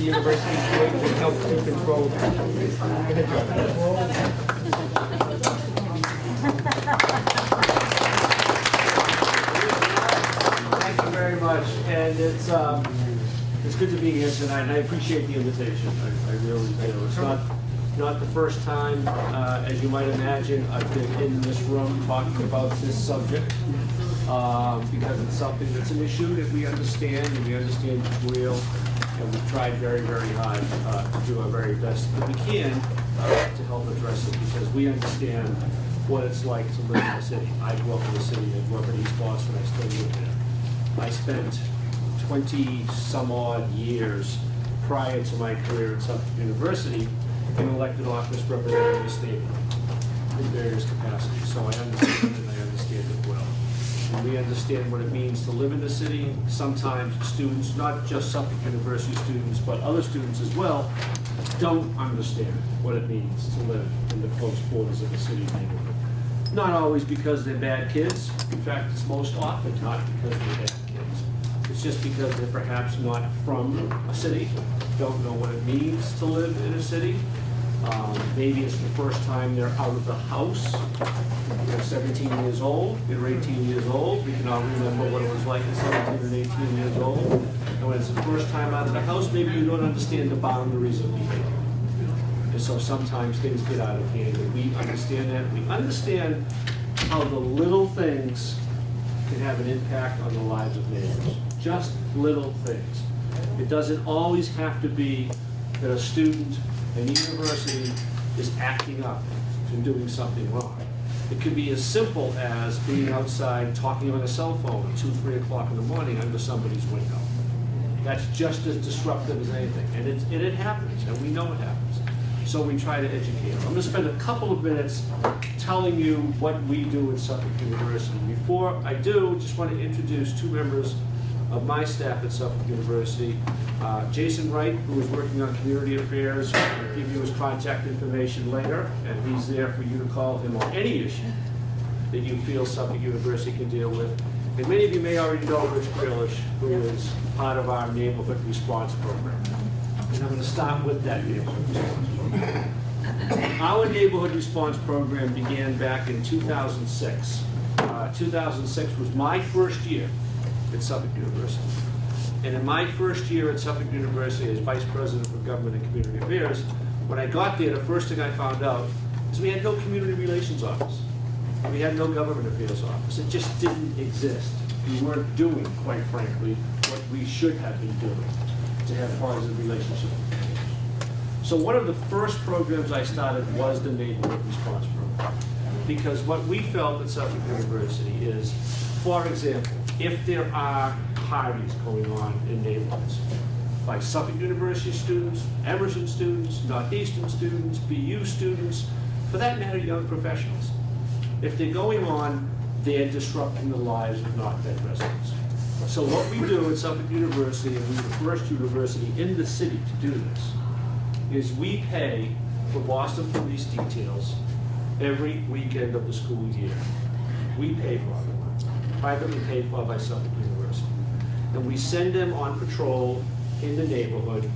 university is doing to help to control that. Go ahead, John. Thank you very much, and it's good to be here tonight, and I appreciate the invitation. I really do. It's not the first time, as you might imagine, I've been in this room talking about this subject, because it's something that's an issue that we understand, and we understand it's real, and we've tried very, very hard to do our very best that we can to help address it, because we understand what it's like to live in the city. I grew up in the city. I grew up in East Boston. I still live there. I spent 20-some-odd years prior to my career at Suffolk University in elected office representing the state in various capacities. So I understand it, and I understand it well. And we understand what it means to live in the city. Sometimes students, not just Suffolk University students, but other students as well, don't understand what it means to live in the close borders of a city neighborhood. Not always because they're bad kids. In fact, it's most often not because they're bad kids. It's just because they're perhaps not from a city, don't know what it means to live in a city. Maybe it's the first time they're out of the house. They're 17 years old, they're 18 years old. We can all remember what it was like at 17 and 18 years old. And when it's the first time out of the house, maybe you don't understand the boundaries of behavior. And so sometimes things get out of hand, and we understand that. We understand how the little things can have an impact on the lives of neighbors. Just little things. It doesn't always have to be that a student in university is acting up and doing something wrong. It could be as simple as being outside talking on a cell phone at 2, 3 o'clock in the morning under somebody's window. That's just as disruptive as anything, and it happens, and we know it happens. So we try to educate them. I'm going to spend a couple of minutes telling you what we do at Suffolk University. Before I do, just want to introduce two members of my staff at Suffolk University. Jason Wright, who is working on community affairs. I'll give you his contact information later, and he's there for you to call him on any issue that you feel Suffolk University can deal with. And many of you may already know Rich Grealish, who is part of our neighborhood response program. And I'm going to start with that neighborhood response program. Our neighborhood response program began back in 2006. 2006 was my first year at Suffolk University. And in my first year at Suffolk University as Vice President for Government and Community Affairs, when I got there, the first thing I found out is we had no community relations office. We had no government affairs office. It just didn't exist. We weren't doing, quite frankly, what we should have been doing to have positive relationships with neighbors. So one of the first programs I started was the neighborhood response program. Because what we felt at Suffolk University is, for example, if there are parties going on in neighborhoods by Suffolk University students, Emerson students, Northeastern students, BU students, for that matter, young professionals. If they're going on, they're disrupting the lives of North End residents. So what we do at Suffolk University, and we're the first university in the city to do this, is we pay for Boston police details every weekend of the school year. We pay for them, privately paid for by Suffolk University. And we send them on patrol in the neighborhood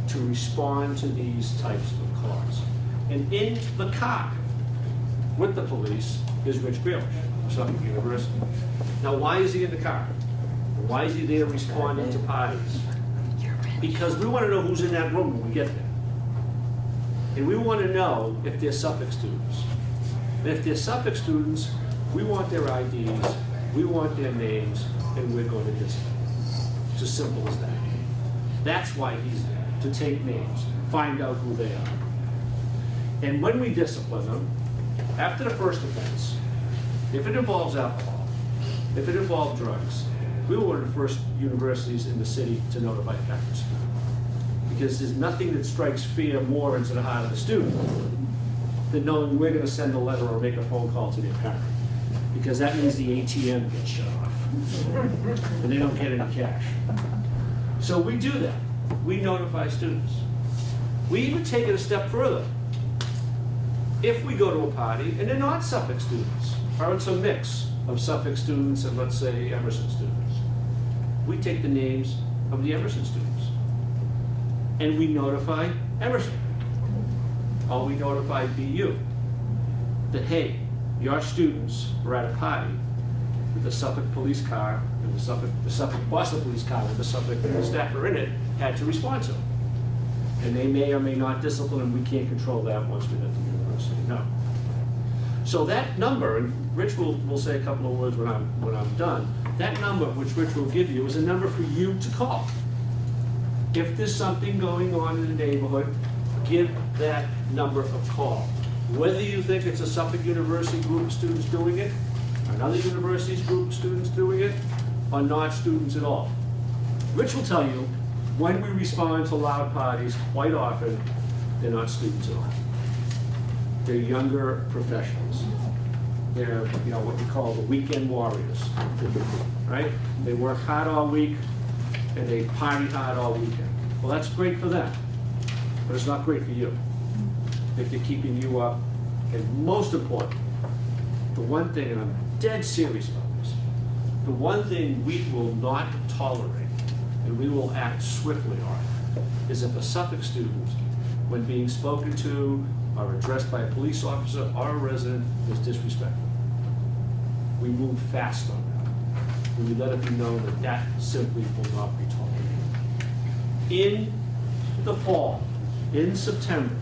to respond to these types of calls. And in the car with the police is Rich Grealish of Suffolk University. Now, why is he in the car? Why is he there responding to parties? Because we want to know who's in that room when we get there. And we want to know if they're Suffolk students. And if they're Suffolk students, we want their IDs, we want their names, and we're going to discipline. It's as simple as that. That's why he's there, to take names, find out who they are. And when we discipline them, after the first offense, if it involves alcohol, if it involves drugs, we were one of the first universities in the city to notify parents. Because there's nothing that strikes fear more into the heart of the student than knowing we're going to send a letter or make a phone call to their parent. Because that means the ATM gets shut off and they don't get any cash. So we do that. We notify students. We even take it a step further. If we go to a party and they're not Suffolk students, or it's a mix of Suffolk students and, let's say, Emerson students, we take the names of the Emerson students. and we notify Emerson. Or we notify BU that, hey, your students were at a party with the Suffolk police car, and the Suffolk Boston police car with the Suffolk staffer in it, had to respond to them. And they may or may not discipline them. We can't control that once we get to the university, no. So that number, and Rich will say a couple of words when I'm done, that number, which Rich will give you, is a number for you to call. If there's something going on in the neighborhood, give that number a call. Whether you think it's a Suffolk University group of students doing it, another university's group of students doing it, or not students at all. Rich will tell you, when we respond to loud parties, quite often, they're not students at all. They're younger professionals. They're, what you call the weekend warriors, right? They work hard all week, and they party hard all weekend. Well, that's great for them, but it's not great for you. If they're keeping you up, and most important, the one thing, and I'm dead serious about this, the one thing we will not tolerate, and we will act swiftly on, is if a Suffolk student, when being spoken to or addressed by a police officer or a resident, is disrespectful. We move fast on that. And we let it be known that that simply will not be tolerated. In the fall, in September,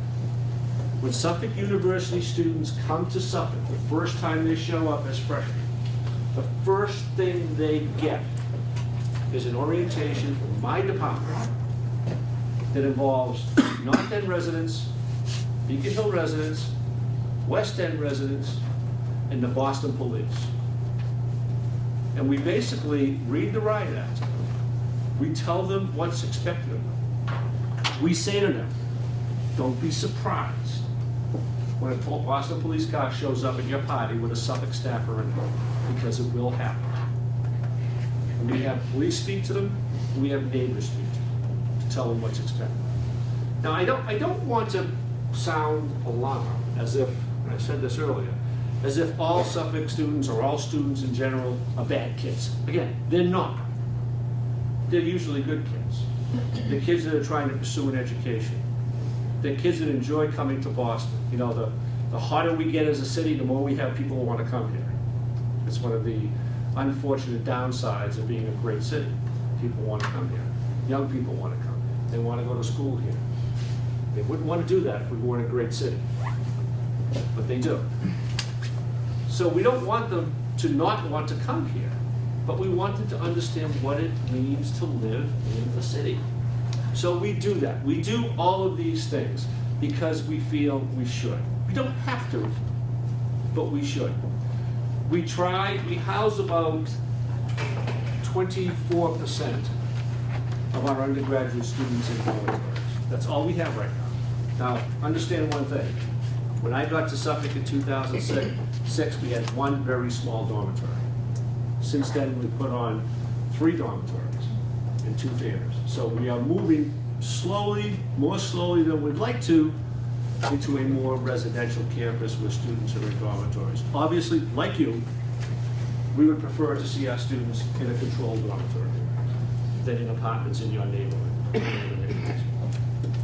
when Suffolk University students come to Suffolk, the first time they show up as freshmen, the first thing they get is an orientation from my department that involves North End residents, Beacon Hill residents, West End residents, and the Boston police. And we basically read the riot act to them. We tell them what's expected of them. We say to them, don't be surprised when a Boston police car shows up at your party with a Suffolk staffer in it, because it will happen. And we have police speak to them, and we have neighbors speak to them to tell them what's expected. Now, I don't want to sound alarmed, as if, and I said this earlier, as if all Suffolk students or all students in general are bad kids. Again, they're not. They're usually good kids. They're kids that are trying to pursue an education. They're kids that enjoy coming to Boston. The hotter we get as a city, the more we have people who want to come here. It's one of the unfortunate downsides of being a great city. People want to come here. Young people want to come here. They want to go to school here. They wouldn't want to do that if we weren't a great city, but they do. So we don't want them to not want to come here, but we want them to understand what it means to live in the city. So we do that. We do all of these things because we feel we should. We don't have to, but we should. We house about 24% of our undergraduate students in dormitories. That's all we have right now. Now, understand one thing. When I got to Suffolk in 2006, we had one very small dormitory. Since then, we put on 3 dormitories and 2 theaters. So we are moving slowly, more slowly than we'd like to, into a more residential campus where students are in dormitories. Obviously, like you, we would prefer to see our students in a controlled dormitory than in apartments in your neighborhood.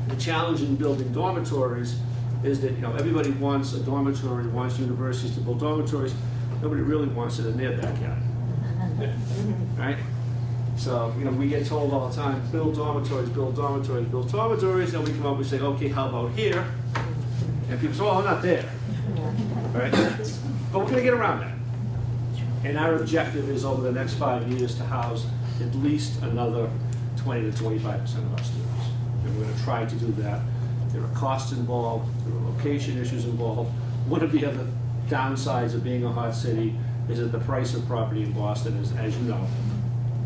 The challenge in building dormitories is that everybody wants a dormitory, wants universities to build dormitories. Nobody really wants it in their backyard, right? So we get told all the time, build dormitories, build dormitories, build dormitories. Then we come up and say, okay, how about here? And people say, oh, I'm not there, right? But we're going to get around that. And our objective is over the next 5 years to house at least another 20 to 25% of our students. And we're going to try to do that. There are costs involved, there are location issues involved. One of the other downsides of being a hot city is that the price of property in Boston is, as you know,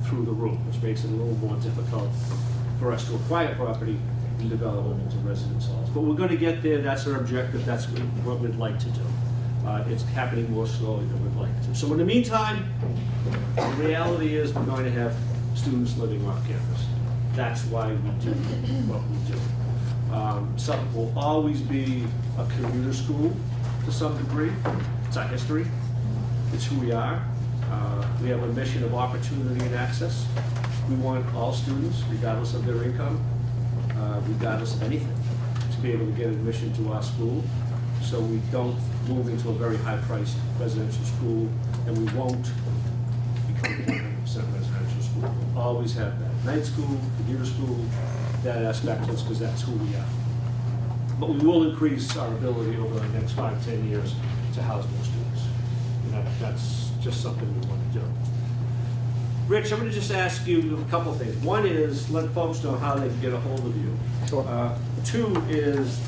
through the roof, which makes it a little more difficult for us to acquire property and develop it into residence halls. But we're going to get there. That's our objective. That's what we'd like to do. It's happening more slowly than we'd like to. So in the meantime, the reality is we're going to have students living off campus. That's why we do what we do. Suffolk will always be a commuter school to some degree. It's our history. It's who we are. We have a mission of opportunity and access. We want all students, regardless of their income, regardless of anything, to be able to get admission to our school. So we don't move into a very high-priced residential school, and we won't become a 100% residential school. We'll always have that night school, commuter school, that aspect to us, because that's who we are. But we will increase our ability over the next 5, 10 years to house more students. And that's just something we want to do. Rich, I'm going to just ask you a couple things. One is let folks know how they can get a hold of you. Sure. Two is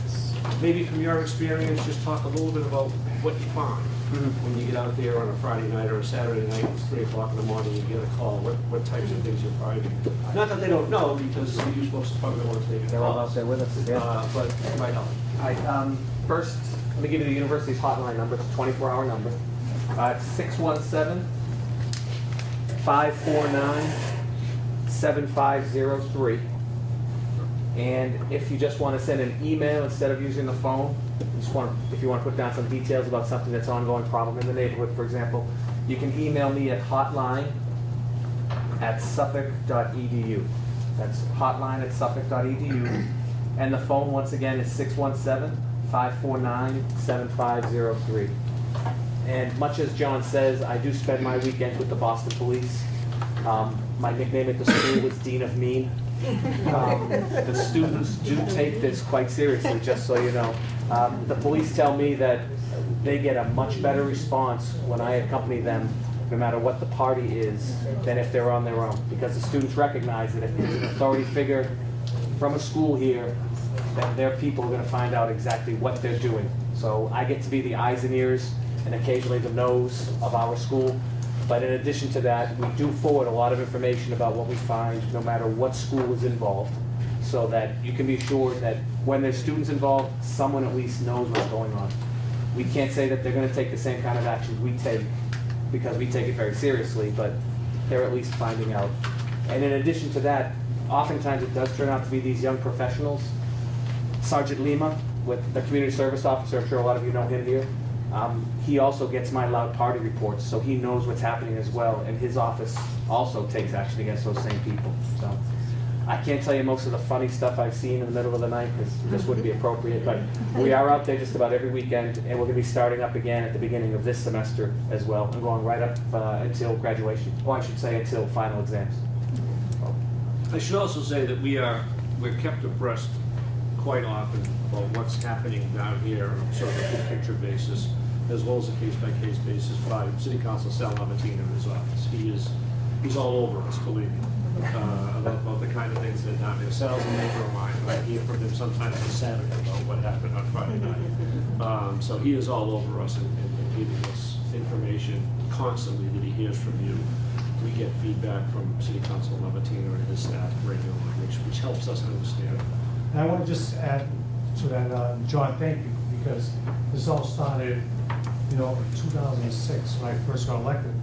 maybe from your experience, just talk a little bit about what you find when you get out there on a Friday night or a Saturday night. It's 3 o'clock in the morning. You get a call. What types of things you're finding? Not that they don't know, because you folks probably don't want to take it. They're all out there with us. Yeah. But it might help. All right. First, let me give you the university's hotline number. It's a 24-hour number. It's 617-549-7503. And if you just want to send an email instead of using the phone, if you want to put down some details about something that's an ongoing problem in the neighborhood, for example, you can email me at hotline@suffolk.edu. That's hotline@suffolk.edu. And the phone, once again, is 617-549-7503. And much as John says, I do spend my weekends with the Boston Police. My nickname at the school was Dean of Mean. The students do take this quite seriously, just so you know. The police tell me that they get a much better response when I accompany them, no matter what the party is, than if they're on their own. Because the students recognize that if there's an authority figure from a school here, then their people are going to find out exactly what they're doing. So I get to be the eyes and ears and occasionally the nose of our school. But in addition to that, we do forward a lot of information about what we find, no matter what school is involved, so that you can be sure that when there's students involved, someone at least knows what's going on. We can't say that they're going to take the same kind of actions we take, because we take it very seriously, but they're at least finding out. And in addition to that, oftentimes it does turn out to be these young professionals. Sergeant Lima, with the community service officer, I'm sure a lot of you know him here. He also gets my loud party reports, so he knows what's happening as well, and his office also takes action against those same people. So I can't tell you most of the funny stuff I've seen in the middle of the night, because this wouldn't be appropriate, but we are out there just about every weekend, and we're going to be starting up again at the beginning of this semester as well, and going right up until graduation, or I should say until final exams. I should also say that we're kept abreast quite often about what's happening down here on sort of a big picture basis, as well as a case-by-case basis by City Council Sal Lamatine in his office. He's all over us, believe me, about the kind of things that are down there. Sal's a neighbor of mine. I hear from him sometimes on Saturday about what happened on Friday night. So he is all over us and giving us information constantly that he hears from you. We get feedback from City Council Lamatine and his staff regularly, which helps us understand. And I want to just add to that, John, thank you, because this all started, in 2006 when I first got elected.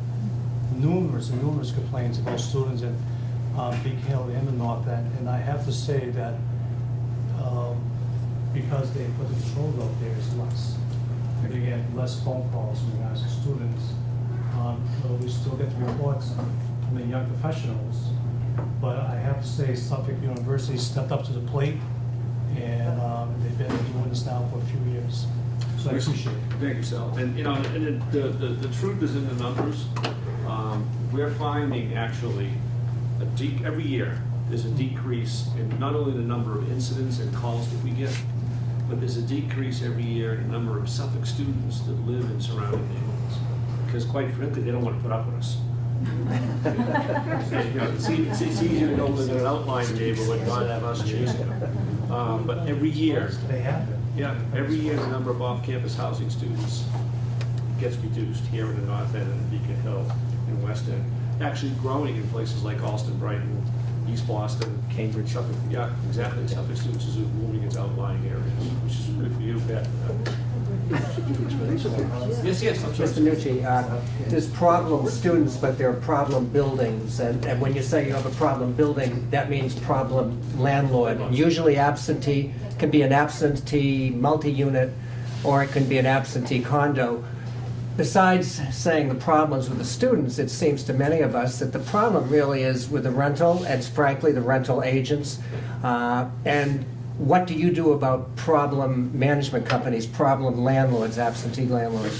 Numerous complaints about students in Big Hill and the North End, and I have to say that because they put the patrols out there, it's less. And you get less phone calls from the students. We still get the reports from the young professionals, but I have to say Suffolk University stepped up to the plate, and they've been doing this now for a few years. So I appreciate it. Thank you, Sal. And the truth is in the numbers. We're finding actually every year there's a decrease in not only the number of incidents and calls that we get, but there's a decrease every year in the number of Suffolk students that live in surrounding neighborhoods. Because quite frankly, they don't want to put up with us. It's easier to go live in an outlying neighborhood and not have us chasing them. But every year, They have it. yeah, every year the number of off-campus housing students gets reduced here in the North End and Beacon Hill and West End. Actually growing in places like Alston, Brighton, East Boston, Cambridge. Suffolk. Yeah, exactly. Suffolk students are moving into outlying areas, which is good for you, bad for them. Yes, I'm sorry. Mr. Nucci, there's problem students, but there are problem buildings, and when you say you have a problem building, that means problem landlord. And usually absentee can be an absentee multi-unit, or it can be an absentee condo. besides saying the problems with the students, it seems to many of us that the problem really is with the rental, and frankly, the rental agents. And what do you do about problem management companies, problem landlords, absentee landlords?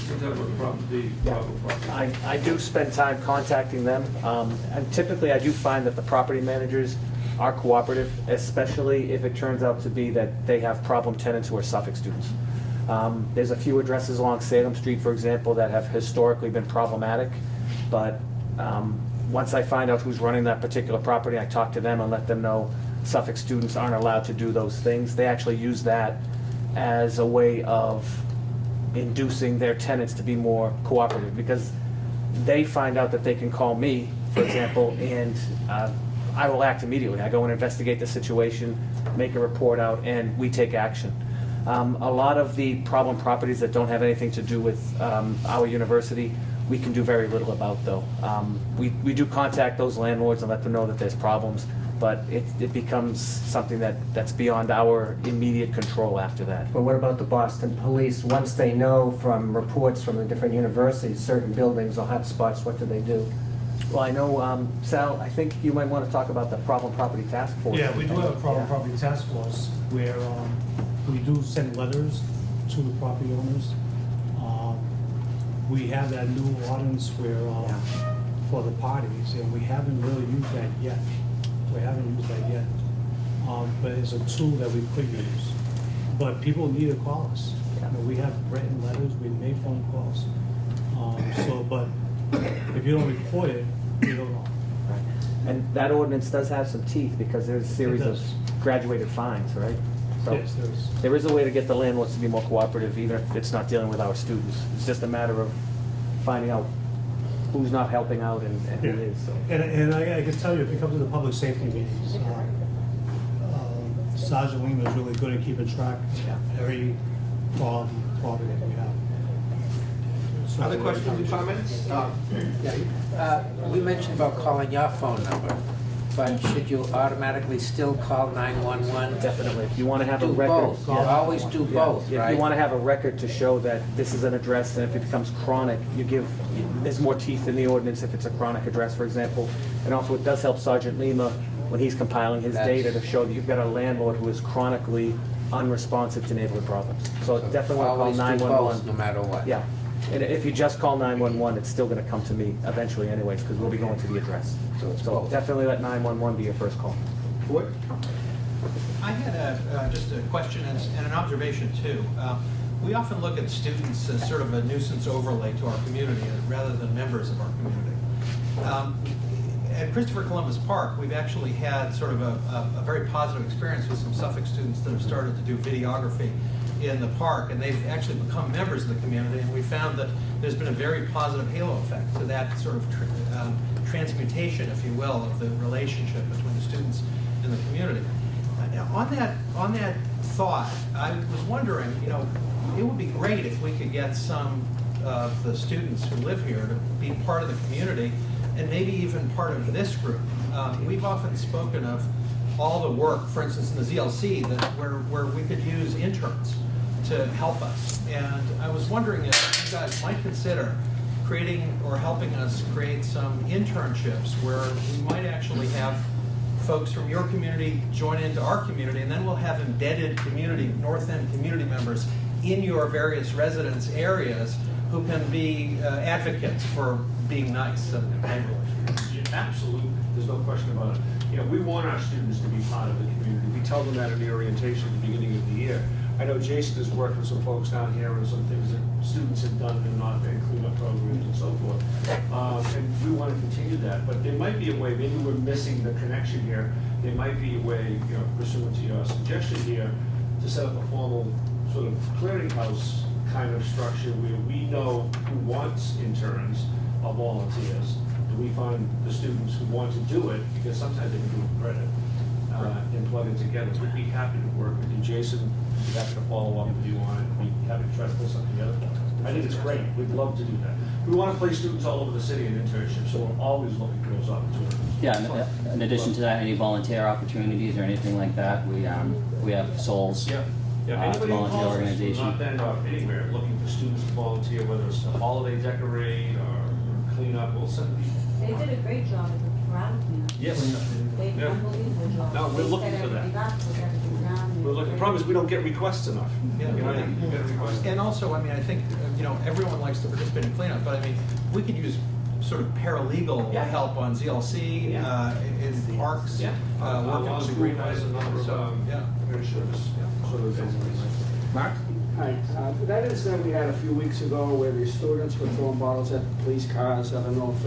I do spend time contacting them, and typically I do find that the property managers are cooperative, especially if it turns out to be that they have problem tenants who are Suffolk students. There's a few addresses along Salem Street, for example, that have historically been problematic, but once I find out who's running that particular property, I talk to them and let them know Suffolk students aren't allowed to do those things. They actually use that as a way of inducing their tenants to be more cooperative, because they find out that they can call me, for example, and I will act immediately. I go and investigate the situation, make a report out, and we take action. A lot of the problem properties that don't have anything to do with our university, we can do very little about, though. We do contact those landlords and let them know that there's problems, but it becomes something that's beyond our immediate control after that. But what about the Boston police? Once they know from reports from the different universities, certain buildings or hot spots, what do they do? Well, I know, Sal, I think you might want to talk about the problem property task force. Yeah, we do have a problem Yeah. property task force where we do send letters to the property owners. We have that new ordinance where, for the parties, and we haven't really used that yet. But it's a tool that we could use. But people need to call us. Yeah. You know, we have written letters, we made phone calls. But if you don't report it, you don't know. Right. And that ordinance does have some teeth, because there's a series of does. graduated fines, right? So Yes, there is. there is a way to get the landlords to be more cooperative, even if it's not dealing with our students. It's just a matter of finding out who's not helping out and who Yeah. is, so. And I can tell you, if you come to the public safety meetings, Sergeant Lima is really good at keeping track Yeah. of every problem that we have. So- Other questions or comments? We mentioned about calling your phone number, but should you automatically still call 911? Definitely. If you want to have a Do record. both, you always do both, If right? you want to have a record to show that this is an address, and if it becomes chronic, there's more teeth in the ordinance if it's a chronic address, for example. And also, it does help Sergeant Lima when he's compiling his data to show that you've got a landlord who is chronically unresponsive to neighborhood problems. So definitely want to call Always do 911. both, no matter what. Yeah. And if you just call 911, it's still going to come to me eventually anyways, because we'll be going to the address. So it's So both. definitely let 911 be your first call. What? I had just a question and an observation too. We often look at students as sort of a nuisance overlay to our community rather than members of our community. At Christopher Columbus Park, we've actually had sort of a very positive experience with some Suffolk students that have started to do videography in the park, and they've actually become members of the community, and we found that there's been a very positive halo effect to that sort of transmutation, if you will, of the relationship between the students and the community. On that thought, I was wondering, you know, it would be great if we could get some of the students who live here to be part of the community, and maybe even part of this group. We've often spoken of all the work, for instance, in the ZLC, where we could use interns to help us. And I was wondering if you guys might consider creating or helping us create some internships where we might actually have folks from your community join into our community, and then we'll have embedded community, North End community members in your various residence areas who can be advocates for being nice and neighborly. Absolutely, there's no question about it. You know, we want our students to be part of the community. We tell them that in the orientation at the beginning of the year. I know Jason has worked with some folks down here on some things that students have done in North End cleanup programs and so forth. And we want to continue that, but there might be a way, maybe we're missing the connection here. There might be a way, you know, pursuant to your suggestion here, to set up a formal sort of clearinghouse kind of structure where we know who wants interns or volunteers, and we find the students who want to do it, because sometimes they can do it for credit, and plug it together. We'd be happy to work with you. Jason, we'd be happy to follow up with you on it. We'd be happy to try to put something together. I think it's great. We'd love to do that. We want to place students all over the city in internships, so we're always looking for those opportunities. Yeah, in addition to that, any volunteer opportunities or anything like that, we have souls. Yeah, Yeah, anybody who volunteer calls us, organization. not then or anywhere, looking for students to volunteer, whether it's to holiday decorate or clean up, we'll send people. They did a great job at the Brown Camp. Yes. They Yeah. unbelievable job. No, we're They looking set for that. everything up, put everything down. We're looking, the problem is we don't get requests enough. Yeah. You know, you get a request. And also, I mean, I think, everyone likes to participate in cleanup, but I mean, we could use sort of paralegal Yeah. help on ZLC, in parks, Yeah. working with the greenways. A number of, Yeah. very service, sort of events. Mark? Hi, that incident we had a few weeks ago where the students were throwing bottles at the police cars, I don't know if,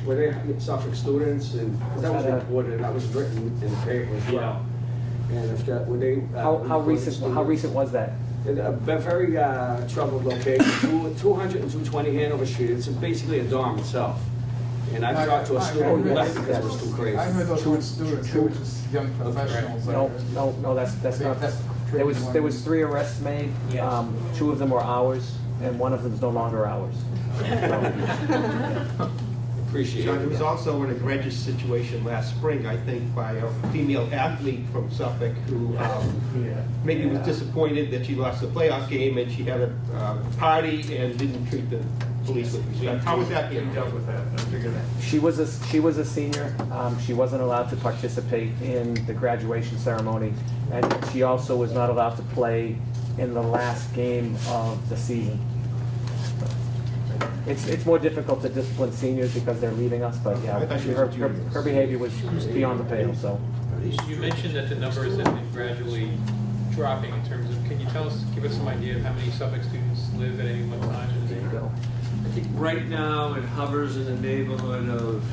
were they Suffolk students, and 'cause that was reported, and that was written in the paper as well. And if that, were they? How reported recent students? was that? A very troubled location, 200 and 220 Hanover Street, it's basically a dorm itself. And I talked to a student who left because it was too crazy. I heard those weren't students, they were just young professionals. No, that's not. There was 3 arrests made. 2 of them were ours, and 1 of them is no longer ours. Appreciate John, there was it. also an egregious situation last spring, I think, by a female athlete from Suffolk who maybe was disappointed that she lost the playoff game and she had a party and didn't treat the police with respect. How was that We handled? dealt with that, I figured that. She was a senior. She wasn't allowed to participate in the graduation ceremony, and she also was not allowed to play in the last game of the season. It's more difficult to discipline seniors because they're leaving us, but yeah, I thought she was her behavior was beyond the pale, so. You mentioned that the numbers have been gradually dropping in terms of, can you give us some idea of how many Suffolk students live at any one time in the neighborhood? I think right now it hovers in the neighborhood of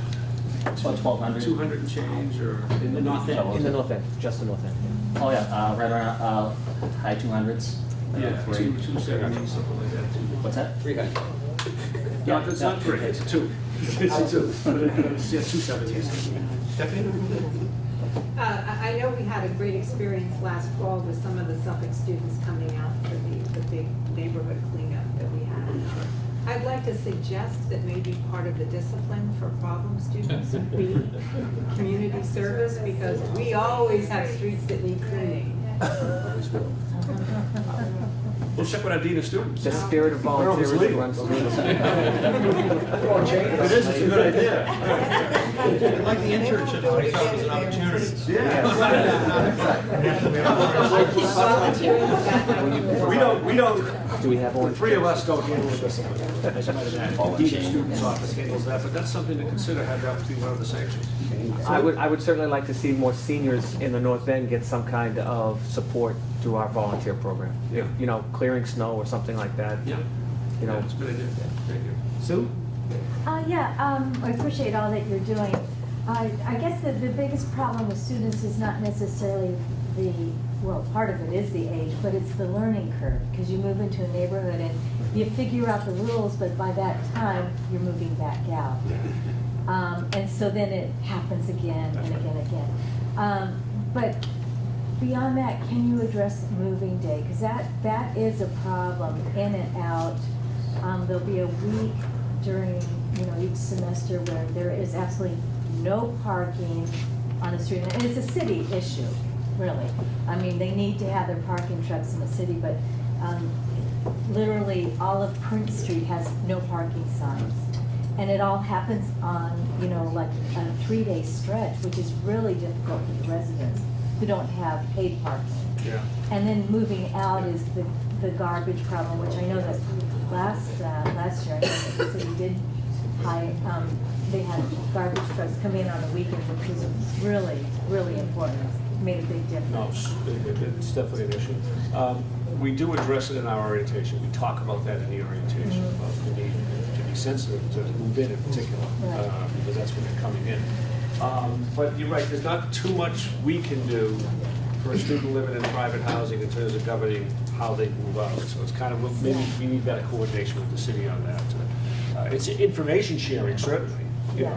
About 1,200. 200 and change, or In the north end. In the north end, just the north end. Oh, yeah, right around, high 200s. yeah, Three. 270, something like that. What's that? 300. No, it's not 3, it's a 2. It's a 2, but it's, yeah, 270. Stephanie? I know we had a great experience last fall with some of the Suffolk students coming out for the big neighborhood cleanup that we had. I'd like to suggest that maybe part of the discipline for problem students would be community service, because we always have streets that need cleaning. We'll check with our dean of students. The spirit of volunteerism runs through the It is, it's a good idea. Like the internship, I thought it was an opportunity. We don't, Do we have the one? 3 of us don't handle the discipline. As a matter of fact, the dean of students office handles that, but that's something to consider, have that be one of the sanctions. I would certainly like to see more seniors in the North End get some kind of support through our volunteer program. Yeah. You know, clearing snow or something like that. Yeah. You know, It's a good idea. Thank you. Sue? I appreciate all that you're doing. I guess the biggest problem with students is not necessarily part of it is the age, but it's the learning curve, because you move into a neighborhood and you figure out the rules, but by that time, you're moving back out. And so then it happens again and again and again. But beyond that, can you address moving day? Because that is a problem, in and out. There'll be a week during, each semester where there is absolutely no parking on the street. And it's a city issue, really. I mean, they need to have their parking trucks in the city, but literally all of Prince Street has no parking signs. And it all happens on, like a 3-day stretch, which is really difficult for the residents who don't have paid parking. Yeah. And then moving out is the garbage problem, which I know that last year, I think the city did they had garbage trucks come in on the weekends, which was really, really important. It made a big No, difference. it's definitely an issue. We do address it in our orientation. We talk about that in the orientation, about the need to be sensitive to move in particular, Right. because that's when they're coming in. But you're right, there's not too much we can do for a student living in private housing in terms of governing how they move out. So it's kind of, maybe we need better coordination with the city on that. It's information sharing, certainly.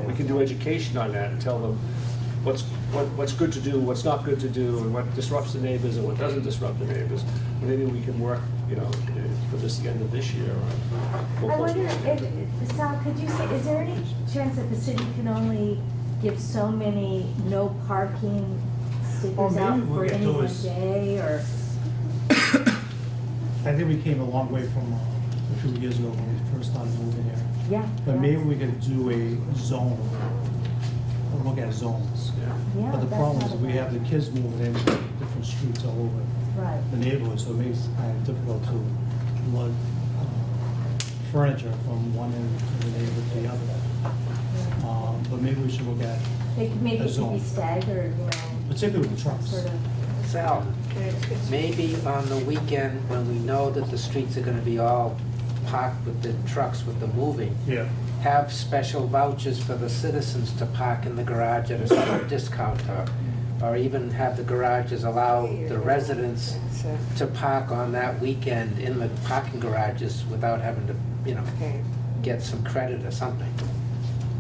We can do education on that and tell them what's good to do, what's not good to do, and what disrupts the neighbors and what doesn't disrupt the neighbors. Maybe we can work, for the end of this year. I wonder if, Sal, could you say, is there any chance that the city can only give so many no parking stickers maybe out what for we could any do one is- day, or? I think we came a long way from a few years ago when we first started moving here. Yeah. But yeah. maybe we could do a zone, or look at zones. Yeah, But the that's problem not is a we bad- have the kids moving in different streets all over Right. the neighborhood, so it makes it kind of difficult to lug furniture from one end of the neighborhood to the other. But maybe we should look at, Maybe a it could be zone. staggered, you know, particularly with the trucks. sort of. Sal, maybe on the weekend, when we know that the streets are gonna be all parked with the trucks with the moving, Yeah. have special vouchers for the citizens to park in the garage at a certain discount, or even have the garages allow the residents to park on that weekend in the parking garages without having to, you know, get some credit or something.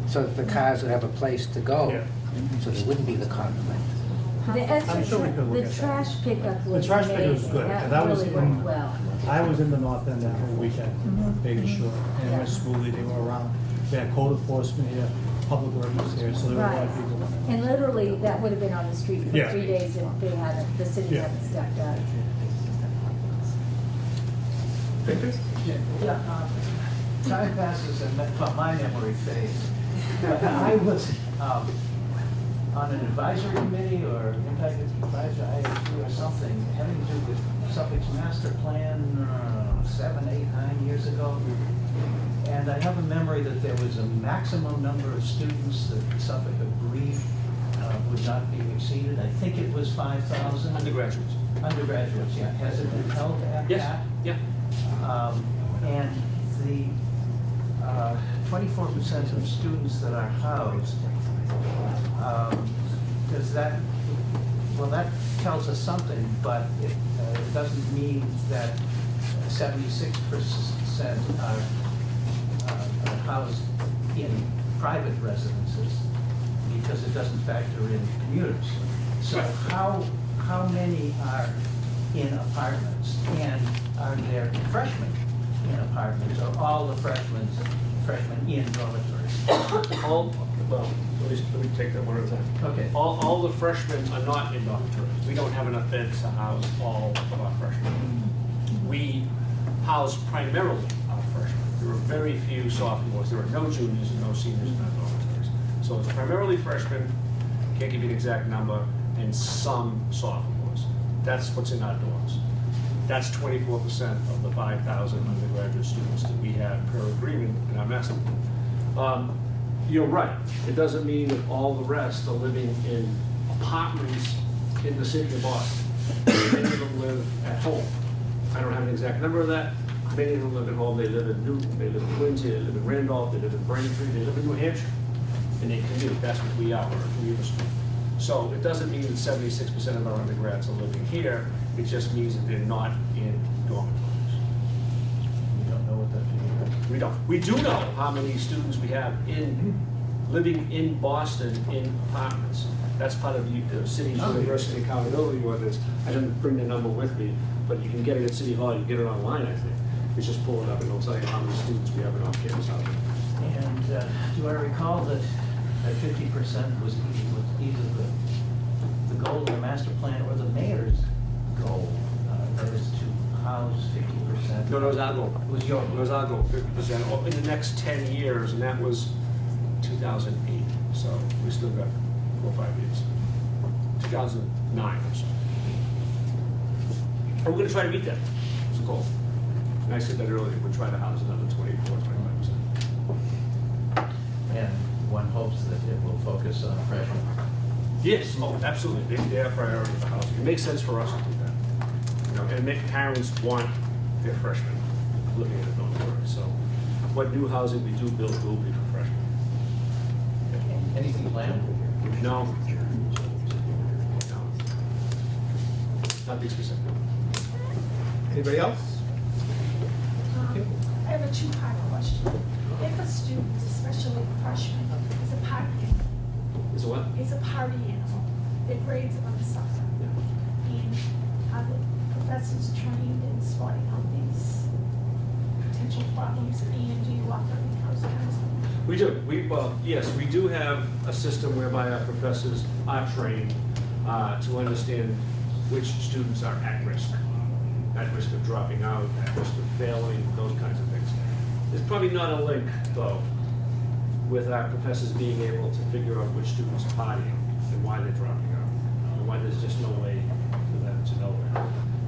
So that the cars would have a place to go, Yeah. so there wouldn't be the conflict. I'm sure we could look The at that. trash pickup was trash pickup was amazing. good, and that was really in- worked well. I was in the north end that whole weekend, making sure, and it went smoothly, they were around. We had code enforcement here, public workers here, so there were a lot Right. of people. And literally, that would have been on the street for Yeah. 3 days if they hadn't, the city Yeah. hadn't stepped up. Yeah, time passes and my memory fades. But I was on an advisory committee or impact advisory or something having to do with Suffolk's master plan 7, 8, 9 years ago. And I have a memory that there was a maximum number of students that Suffolk agreed would not be exceeded. I think it was 5,000. Undergraduates. Undergraduates, yeah. Has it been held at Yes, that? yeah. And the 24% of students that are housed, does that, well, that tells us something, but it doesn't mean that 76% are housed in private residences, because it doesn't factor in commuters. So how many are in apartments, and are there freshmen in apartments, or all the freshmen in dormitories? All, well, let me take that one at a time. Okay. All the freshmen are not in dormitories. We don't have enough beds to house all of our freshmen. We house primarily our freshmen. There are very few sophomores. There are no juniors and no seniors in our dormitories. So it's primarily freshmen, can't give you an exact number, and some sophomores. That's what's in our dorms. That's 24% of the 5,000 undergraduate students that we have per agreement in our master plan. You're right. It doesn't mean that all the rest are living in apartments in the city of Boston. Many of them live at home. I don't have an exact number of that. Many of them live at home. They live in Newton, they live in Quincy, they live in Randolph, they live in Braintree, they live in New Hampshire. And they commute. That's what we are. We're a commuter school. So it doesn't mean that 76% of our undergrads are living here. It just means that they're not in dormitories. You don't know what that means? We don't. We do know how many students we have living in Boston in apartments. That's part of the city's university accountability ordinance. I didn't bring the number with me, but you can get it at City Hall. You can get it online, I think. You just pull it up and it'll tell you how many students we have in off-campus housing. And do I recall that 50% was either the goal of the master plan or the mayor's goal, that is to house 50%? No, that was our goal. It was your It goal? was our goal, 50% in the next 10 years, and that was 2008. So we still got 4 or 5 years. 2009, I'm sorry. And we're going to try to meet that. It's a goal. And I said that earlier, we're trying to house another 24, 25%. And one hopes that it will focus on freshmen. Yes, oh, absolutely. They're a priority for housing. It makes sense for us to do that. You know, and make parents want their freshmen living in a dormitory. So what new housing we do build will be for freshmen. Anything planned? No. No. Nothing specific. Anybody else? I have a two-part question. If a student, especially a freshman, is a party animal, Is it what? is a party animal, their grades are going to suffer. And are the professors trained in spotting out these potential problems, and do you offer in-house counseling? We do. Yes, we do have a system whereby our professors are trained to understand which students are at risk of dropping out, at risk of failing, those kinds of things. There's probably not a link, though, with our professors being able to figure out which students are partying and why they're dropping out, and why there's just no way for them to know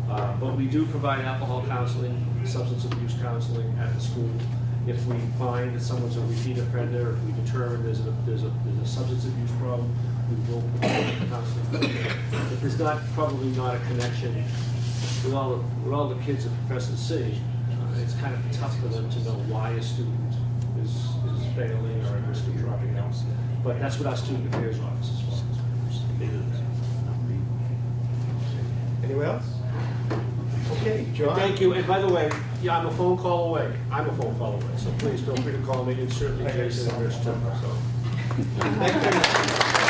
that. But we do provide alcohol counseling, substance abuse counseling at the school. If we find that someone's a repeat offender, if we determine there's a substance abuse problem, we will provide counseling. If there's probably not a connection with all the kids that professors see, it's kind of tough for them to know why a student is failing or at risk of dropping out. But that's what our student affairs office is for. Anyone else? Okay, John? Thank you, and by the way, yeah, I'm a phone call away. I'm a phone call away, so please feel free to call me, and certainly Jason and Rich too, so. Thank you very much.